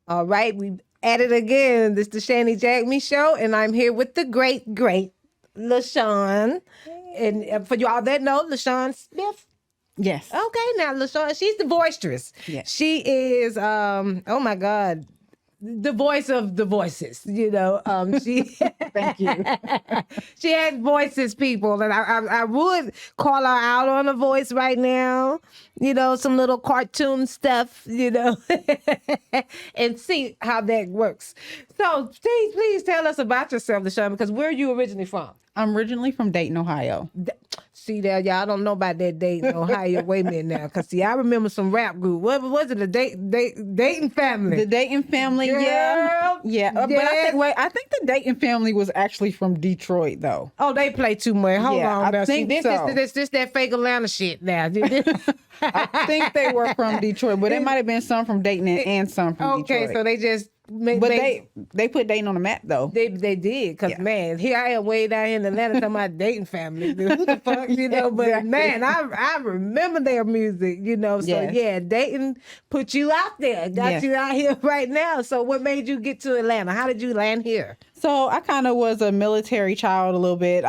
All right, we at it again. This is the Shanny Jackme show, and I'm here with the great Lashon. And for y'all that know, Lashon Smith. Yes. Okay, now Lashon, she's the boisterous. Yes. She is oh my God, the voice of the voices, she Thank you. she has voices, people, and I would call her out on a voice right now, some little cartoon stuff, and see how that works. So please tell us about yourself, Lashon, because where are you originally from? I'm originally from Dayton, Ohio. See there, y'all don't know about that Dayton, Ohio. Wait a minute now, because see, I remember some rap group. What was it? The Dayton family. The Dayton family, Girl, yeah. But I think the Dayton family was actually from Detroit, though. Oh, they play too much. Hold on, I now. think See, so. This that fake Atlanta shit now. I think they were from Detroit, but it might have been some from Dayton and some from Detroit. Okay, so they just they put Dayton on the map though. They did, because man, here I am way down here in Atlanta talking about Dayton family. Dude. Who the fuck, But Exactly. man, I remember their music, So Yes. yeah, Dayton put you out there, got you out here right now. So what made you get to Atlanta? How did you land here? So I kind of was a military child a little bit.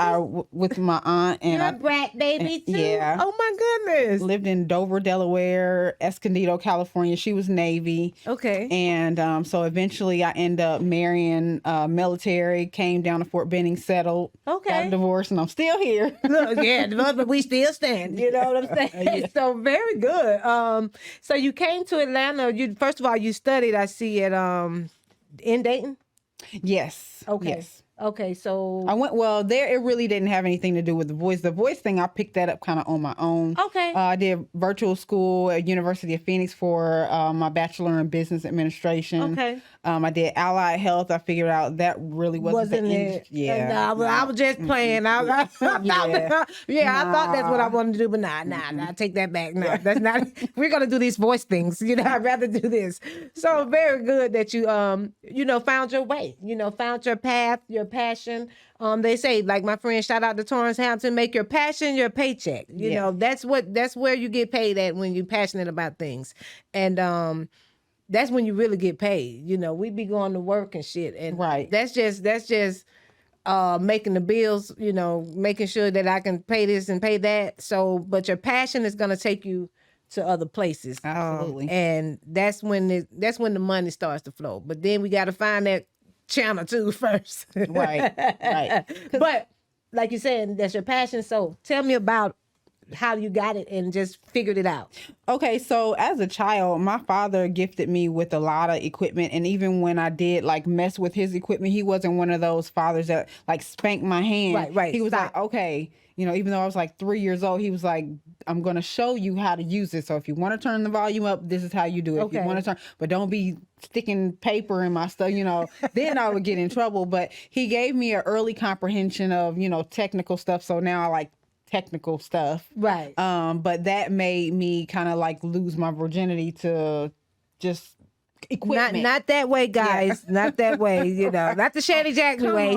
With my aunt and You're a brat baby too. Yeah. Oh my goodness. Lived in Dover, Delaware, Escondido, California. She was Navy. Okay. And so eventually I ended up marrying military, came down to Fort Benning, settled, got a divorce, and I'm still here. Look, yeah, but we still stand. You know what I'm saying? So very good. So you came to Atlanta. You first of all, you studied, I see, at in Dayton? Yes. Okay. Yes. Okay, so I went, there it really didn't have anything to do with the voice. The voice thing, I picked that up kind of on my own. Okay. I did virtual school at University of Phoenix for my bachelor in business administration. Okay. I did allied health. I figured out that really wasn't the it? Yeah. I was just playing. I thought that's what I wanted to do, but nah, I take that back. No, that's not. We're gonna do these voice things. I'd rather do this. So very good that you found your way. Found your path, your passion. They say, like my friend, shout out to Torrance Hampton, make your passion your paycheck. That's where you get paid at, when you're passionate about things. And that's when you really get paid. We be going to work and shit. And right. That's just making the bills, making sure that I can pay this and pay that. So, but your passion is going to take you to other places. Absolutely. And that's when the money starts to flow. But then we got to find that channel too first. Right. But like you said, that's your passion. So tell me about how you got it and just figured it out. Okay, so as a child, my father gifted me with a lot of equipment, and even when I did mess with his equipment, he wasn't one of those fathers that spanked my hand. Right. He was like, okay, even though I was 3 years old, he was like, I'm gonna show you how to use it. So if you want to turn the volume up, this is how you do it. Okay. If you want to turn, but don't be sticking paper in my stuff, then I would get in trouble. But he gave me an early comprehension of, technical stuff. So now I like technical stuff. Right. But that made me kind of lose my virginity to just equipment. Not that way, guys. Yeah. Not that way, not the Shanny Jackme way.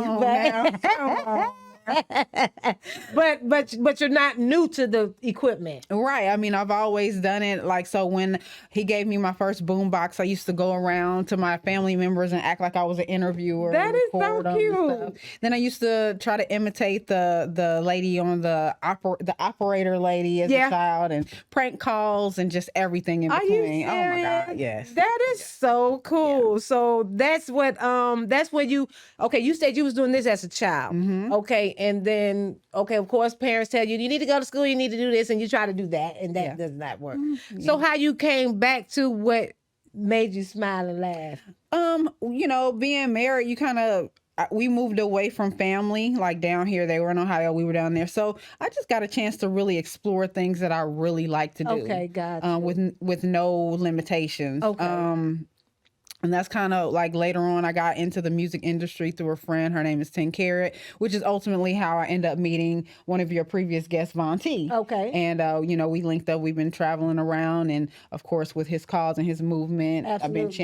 Come on. but you're not new to the equipment, right? I mean, I've always done it. So when he gave me my first boombox, I used to go around to my family members and act like I was an interviewer. That is so cute. Then I used to try to imitate the lady on the operator lady as a child, and prank calls and just everything in between. Are you serious? Oh my God, yes. That is so cool. Yeah. So that's what you said you was doing this as a child. Mm-hmm. Okay. And then, of course, parents tell you need to go to school, you need to do this, and you try to do that, and that does not work. Mm-hmm. So how you came back to what made you smile and laugh? Being married, you kind of, we moved away from family, down here. They were in Ohio, we were down there. So I just got a chance to really explore things that I really like to do. Okay, gotcha. With no limitations. Okay. And that's kind of later on, I got into the music industry through a friend. Her name is 10 Carat, which is ultimately how I ended up meeting one of your previous guests, Von T. Okay. And, we linked up. We've been traveling around. And, of course, with his cause and his movement, absolutely. I've been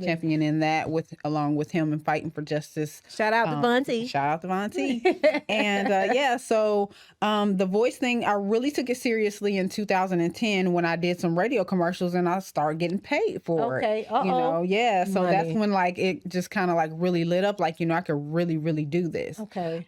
championing that along with him and fighting for justice. Shout out to Von T. Shout out to Von T. And, so the voice thing, I really took it seriously in 2010 when I did some radio commercials and I started getting paid for it. Okay. Yeah. So that's money. when like it just kind of like really lit up. Like, I could really, really do this. Okay.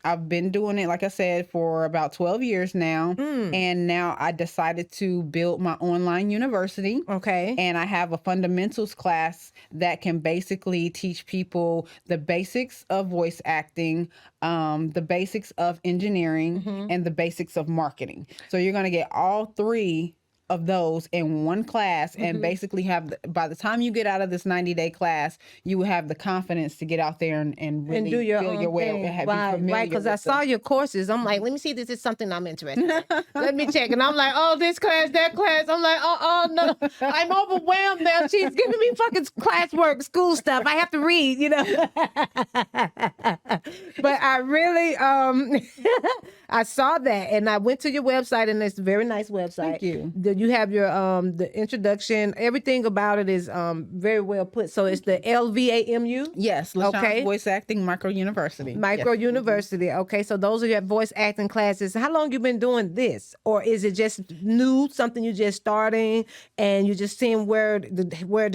I've been doing it, like I said, for about 12 years now. And now I decided to build my online university. Okay. And I have a fundamentals class that can basically teach people the basics of voice acting, the basics of engineering, and the basics of marketing. So you're going to get all three of those in one class, and basically have by the time you get out of this 90-day class, you will have the confidence to get out there and really do your feel own your way thing. and be Right, familiar because with I saw your courses. I'm like, let me see, this is something I'm interested in. Let me check. And I'm like, oh, this class, that class. I'm like, oh, no, I'm overwhelmed now. She's giving me fucking classwork, school stuff. I have to read, But I really, I saw that, and I went to your website, and it's a very nice website. Thank you. You have your the introduction. Everything about it is very well put. So it's the LVAMU. Yes, Lashon Okay. Voice Acting Micro University. Micro Yes. University. Okay, so those are your voice acting classes. How long you been doing this, or is it just new, something you just starting, and you just seeing where the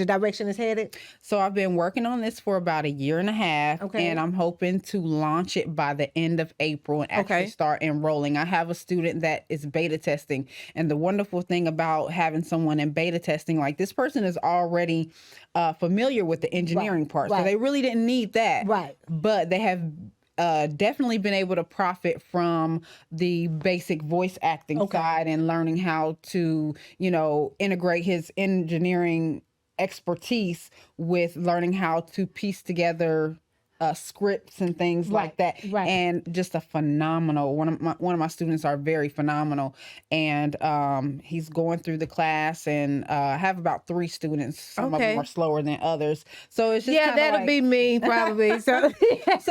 direction is headed? So I've been working on this for about a year and a half, Okay. and I'm hoping to launch it by the end of April and actually Okay. start enrolling. I have a student that is beta testing, and the wonderful thing about having someone in beta testing, like this person is already familiar with the engineering part, so right. they really didn't need that. Right. But they have definitely been able to profit from the basic voice acting side and learning how to, integrate his engineering expertise with learning how to piece together scripts and things like that. Right. And just a phenomenal one of my students are very phenomenal, and he's going through the class, and I have about 3 students. Some of them are slower than others, so it's just that'll be me probably. So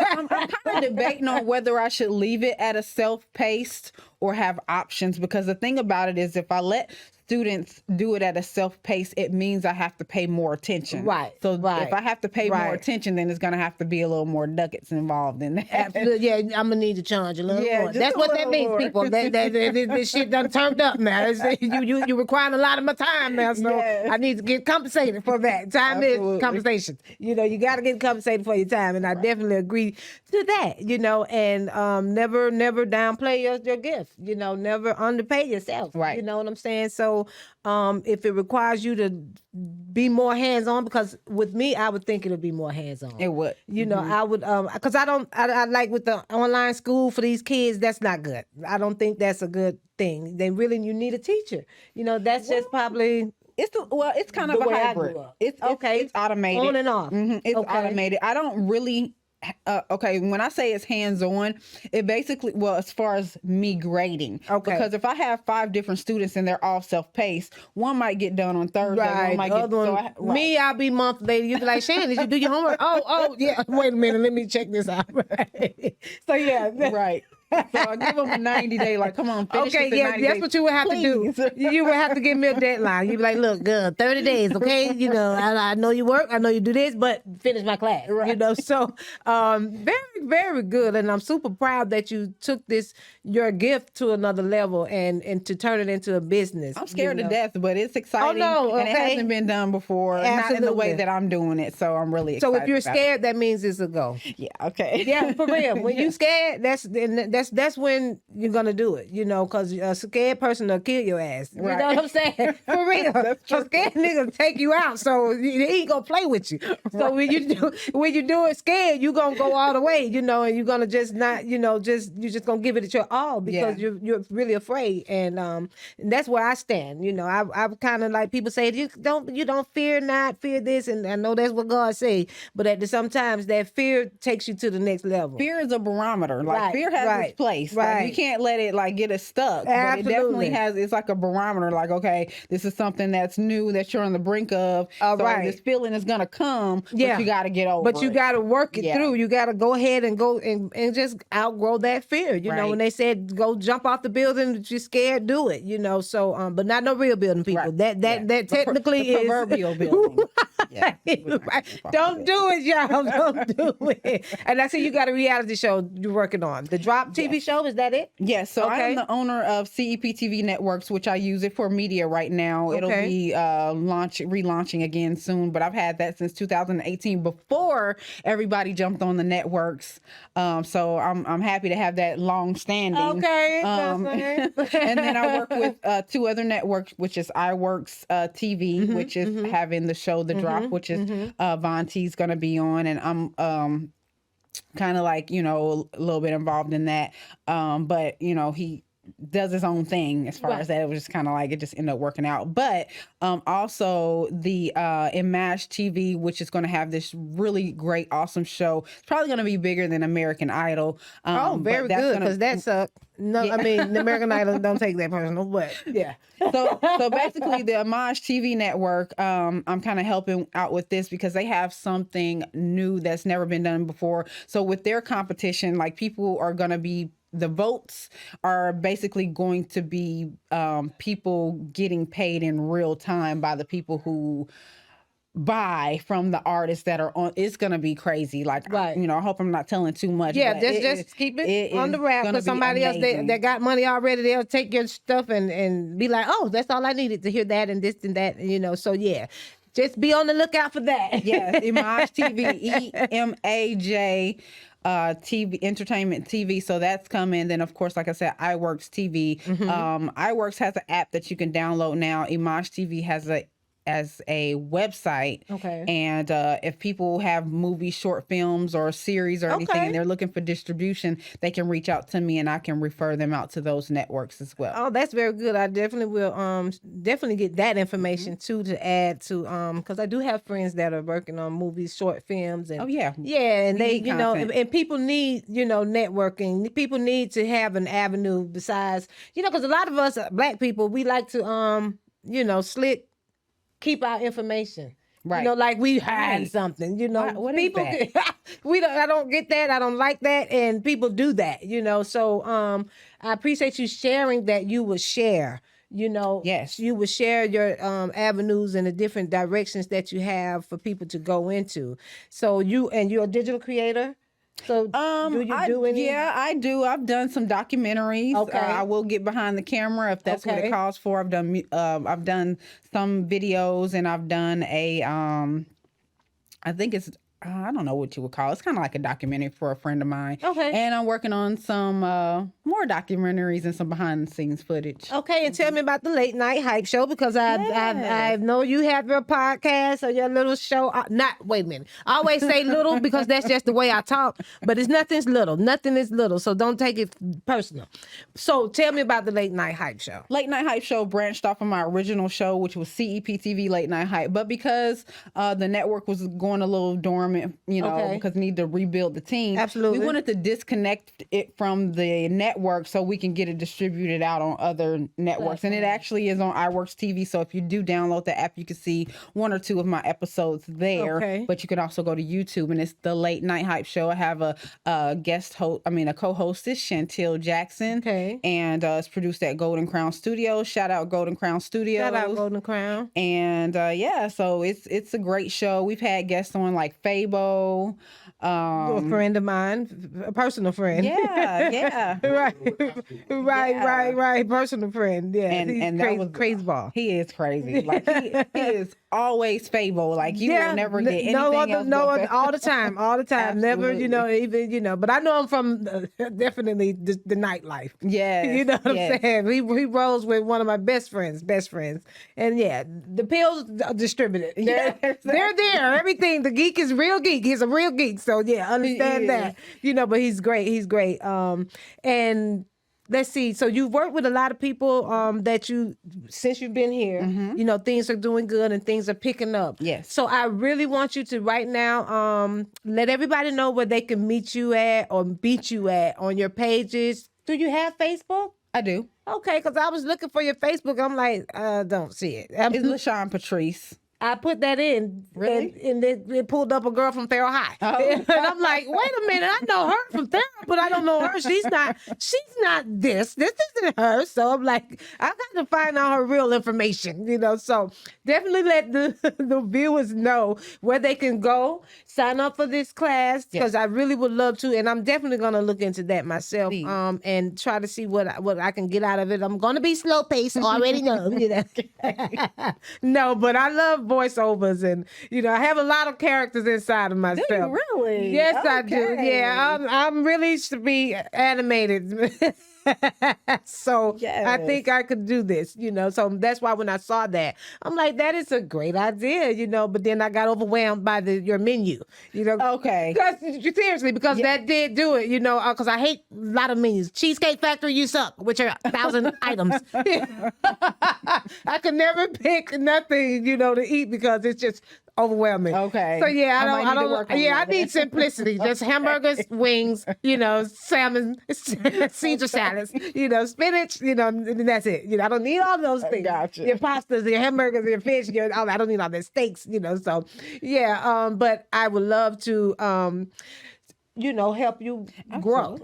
I'm kind of debating on whether I should leave it at a self-paced or have options, because the thing about it is if I let students do it at a self-paced, it means I have to pay more attention. Right. So right. if I have to pay more attention, then it's going to have to be a little more nuggets involved in that. Absolutely. Yeah, I'm gonna need to charge a little more. just That's a what that little means, more. people. This shit done turned up now. You requiring a lot of my time now, so Yes. I need to get compensated for that. Time Absolutely. is compensation. You got to get compensated for your time, and I definitely agree to that. And never downplay your gift. Never underpay yourself. Right. You know what I'm saying? So if it requires you to be more hands-on, because with me, I would think it'll be more hands-on. It would. I would, because I like with the online school for these kids, that's not good. I don't think that's a good thing. You need a teacher. That's just probably It's kind of the a way I hybrid. grew up. It's automated. On and off. It's Okay. automated. I don't really. When I say it's hands-on, it basically, as far as me grading, because if I have 5 different students and they're all self-paced, one might get done on Thursday, one might get Me, I'll be month later. You'll be like, Shanny, did you do your homework? Oh, yeah. Wait a minute, let me check this out. So yeah, right. So I give them a 90-day, like, come on, finish okay, this in yeah, 90 that's days, what you would have please. to do. You would have to give me a deadline. You'd be like, look, good, 30 days, okay? I know you work, I know you do this, but finish my class. Right. So very, very good. And I'm super proud that you took your gift to another level and to turn it into a business. I'm scared to death, but it's exciting. And it hasn't been done before. Not in the way that I'm doing it. So I'm really excited. So if you're scared, that means it's a go. Yeah, okay. Yeah, for real. When you scared, that's when you're gonna do it. Because a scared person will kill your ass. You know what I'm saying? For real. A scared nigga will take you out. So he ain't gonna play with you. So when you do it scared, you gonna go all the way. And you're gonna just not. You're just gonna give it your all because you're really afraid. And that's where I stand. I've kind of like people say you don't fear not fear this, and I know that's what God say. But sometimes that fear takes you to the next level. Fear is a barometer. Like fear has its place. Right. Like, you can't let it get us stuck. Absolutely. But it definitely it's like a barometer. Like, okay, this is something that's new that you're on the brink of. So this feeling is gonna come, but you got to get over it. But you got to work it through. You got to go ahead and go and just outgrow that fear. When they said go jump off the building, if you're scared, do it. So but not no real building, people. That technically the is proverbial building. Yeah, Right. Don't do it, y'all. Don't do it. And I see you got a reality show you're working on. The Drop TV show, is that it? Yes, so I am Okay. the owner of CEP TV Networks, which I use it for media right now. It'll Okay. be relaunching again soon, but I've had that since 2018 before everybody jumped on the networks. So I'm happy to have that long standing. Okay. And then I work with two other networks, which is iWorks TV, which is having the show The Drop, which is Von T's going to be on, and I'm kind of like, a little bit involved in that. But, he does his own thing as far as that. It was just kind of like it just ended up working out. But also the Image TV, which is going to have this really great, awesome show. It's probably going to be bigger than American Idol. Very good, because that sucked. No, Yeah. I mean, the American Idol, don't take that personal, but yeah. So basically the Image TV network, I'm kind of helping out with this because they have something new that's never been done before. So with their competition, like people are going to be, the votes are basically going to be people getting paid in real time by the people who buy from the artists that are on. It's gonna be crazy. Like, Right. I hope I'm not telling too much. Yeah, but just keep it on the wrap, gonna because be somebody else amazing. that got money already, they'll take your stuff and be like, oh, that's all I needed to hear that and this and that, so yeah. Just be on the lookout for that. Yes, Image TV, EMAJ TV, entertainment TV. So that's coming. Then, of course, like I said, iWorks TV. iWorks has an app that you can download now. Image TV has a website. Okay. And if people have movies, short films, or series or anything, Okay. and they're looking for distribution, they can reach out to me and I can refer them out to those networks as well. Oh, that's very good. I definitely will definitely get that information too, to add to because I do have friends that are working on movies, short films, and Oh, yeah. yeah, and We they need content. and people need networking. People need to have an avenue besides because a lot of us Black people, we like to slick keep our information. Right. Like we hide Right. something, What is people that? I don't get that. I don't like that. And people do that, So I appreciate you sharing that you would share, Yes. you would share your avenues and the different directions that you have for people to go into. So you're a digital creator. So do you do any? Yeah, I do. I've done some documentaries. Okay. I will get behind the camera if that's what Okay. it calls for. I've done some videos, and I've done I think it's I don't know what you would call it. It's kind of like a documentary for a friend of mine. Okay. And I'm working on some more documentaries and some behind the scenes footage. Okay, and tell me about the late night hype show, because I Yes. know you have your podcast or your little show. Wait a minute. I always say little because that's just the way I talk, but nothing's little. Nothing is little, so don't take it personal. So tell me about the late night hype show. Late Night Hype Show branched off of my original show, which was CEP TV Late Night Hype. But because the network was going a little dormant, Okay. because we need to rebuild the team. Absolutely. We wanted to disconnect it from the network so we can get it distributed out on other networks. And it actually is on iWorks TV. So if you do download the app, you can see one or two of my episodes there. Okay. But you can also go to YouTube, and it's the Late Night Hype Show. I have a co-hostess, Chantel Jackson. Okay. And it's produced at Golden Crown Studios. Shout out Golden Crown Studios. Shout out Golden Crown. And so it's a great show. We've had guests on like Fabo. A friend of mine, a personal friend. Yeah. Right. Personal friend. Yeah. And He's that crazy, was crazy ball. He is crazy. Like he is always Fabo. Like you will never get anything else. No but other, all the time. Never, Absolutely. even, but I know him from definitely the nightlife. Yes, You know what yes. I'm saying? He rolls with one of my best friends. And yeah, the pills are distributed. Yes. They're there. Everything. The geek is real geek. He's a real geek. So yeah, understand He that. But he's great. And let's see. So you've worked with a lot of people since you've been here. Things are doing good and things are picking up. Yes. So I really want you to right now let everybody know where they can meet you at or beat you at on your pages. Do you have Facebook? I do. Okay, because I was looking for your Facebook. I'm like, I don't see it. It's Lashon Patrice. I put that in. Really? And it pulled up a girl from Farrell High. Oh. And I'm like, wait a minute, I know her from Farrell, but I don't know her. She's not this. This isn't her. So I'm like, I got to find out her real information, So definitely let the viewers know where they can go, sign up for this class, because I really would love to. And I'm definitely gonna look into that myself. Please. And try to see what I can get out of it. I'm gonna be slow paced, already know. No, but I love voiceovers, and I have a lot of characters inside of myself. Do you really? Yes, I do. Yeah, I'm really to be animated. So I think I could do this, So that's why when I saw that, I'm like, that is a great idea, But then I got overwhelmed by your menu, Okay. Because that did do it, Because I hate a lot of menus. Cheesecake Factory, you suck, which are 1,000 items. I could never pick nothing, to eat because it's just overwhelming. Okay. So I need simplicity. Just hamburgers, wings, salmon, Caesar salads, spinach, and that's it. I don't need all those things. Gotcha. Your pastas, your hamburgers, your fish, I don't need all the steaks, So but I would love to help you grow,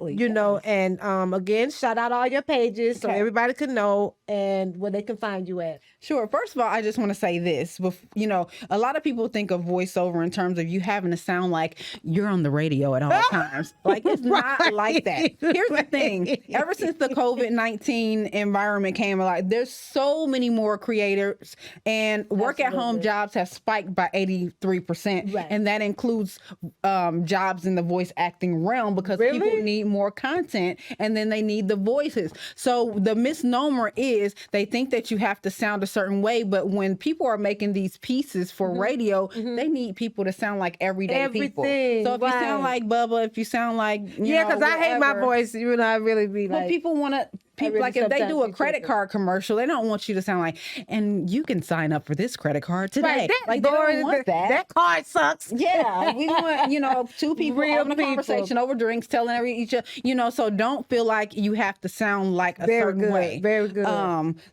and again, shout out all your pages so everybody can know and where they can find you at. Sure. First of all, I just want to say this. A lot of people think of voiceover in terms of you having to sound like you're on the radio at all times. Like, it's not like that. Here's the thing. Ever since the COVID-19 environment came alive, there's so many more creators, and work-at-home jobs have spiked by 83%. Right. And that includes jobs in the voice acting realm, because people need more content, and then they need the voices. So the misnomer is they think that you have to sound a certain way, but when people are making these pieces for radio, they need people to sound like everyday people. So if you sound like Bubba, if you sound like because I hate my voice, I really be like. But people want to. People, like, if they do a credit card commercial, they don't want you to sound like, and you can sign up for this credit card today. Right, they don't want that. That card sucks. Yeah, we want, two people having a conversation over drinks, telling each other, so don't feel like you have to sound like a certain way. Very good.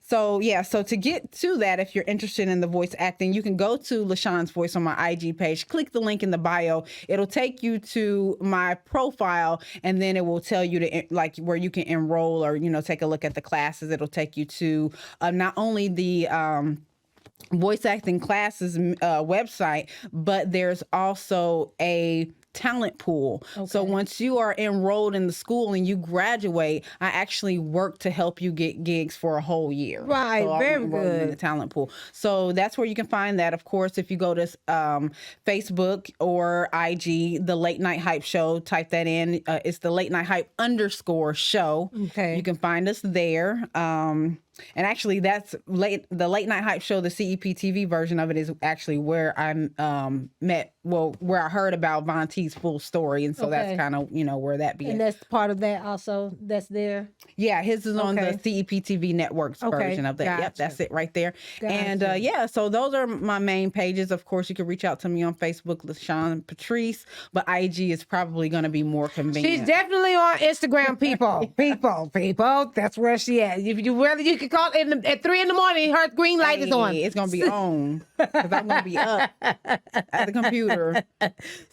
So to get to that, if you're interested in the voice acting, you can go to Lashon's Voice on my IG page, click the link in the bio. It'll take you to my profile, and then it will tell you to where you can enroll or, take a look at the classes. It'll take you to not only the voice acting classes website, but there's also a talent pool. So once you are enrolled in the school and you graduate, I actually work to help you get gigs for a whole year. Right, so very good. In the talent pool. So that's where you can find that. Of course, if you go to Facebook or IG, the Late Night Hype Show, type that in. It's the Late Night Hype _show. Okay. You can find us there. And actually, that's the Late Night Hype Show, the CEP TV version of it is actually where I where I heard about Von T's full story. And so that's kind of, where that began. And that's part of that also, that's there? Yeah, his is on the CEP TV Network's version of that. Gotcha. Yep, that's it right there. Gotcha. And so those are my main pages. Of course, you can reach out to me on Facebook, Lashon Patrice, but IG is probably going to be more convenient. She's definitely on Instagram, people. people. That's where she at. If you can call at 3 a.m, her green light is on. It's going to be on because I'm going to be up at the computer.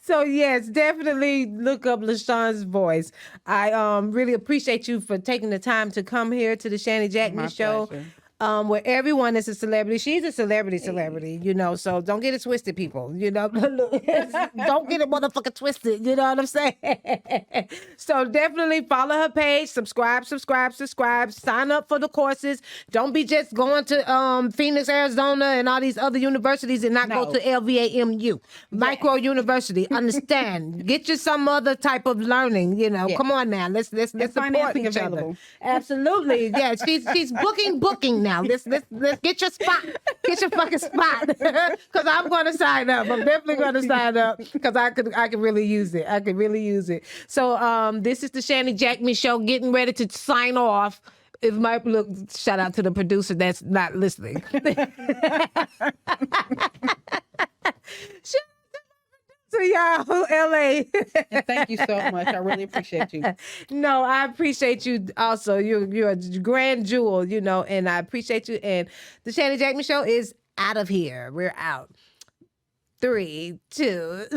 So yes, definitely look up Lashon's voice. I really appreciate you for taking the time to come here to the Shanny Jackme show. Pleasure. Where everyone is a celebrity. She's a celebrity, so don't get it twisted, people. Don't get it motherfucking twisted. You know what I'm saying? So definitely follow her page, subscribe, sign up for the courses. Don't be just going to Phoenix, Arizona and all these other universities and not go to LVAMU. Micro University. Understand. Get you some other type of learning, Come on now. Let's support each other. Absolutely. Yeah, she's booking now. Let's get your spot. Get your fucking spot. Because I'm going to sign up. I'm definitely going to sign up because I could really use it. I could really use it. So this is the Shanny Jackme show, getting ready to sign off. If my look, shout out to the producer that's not listening. To y'all, LA. And thank you so much. I really appreciate you. No, I appreciate you also. You're a grand jewel, and I appreciate you. And the Shanny Jackme show is out of here. We're out. 3, 2.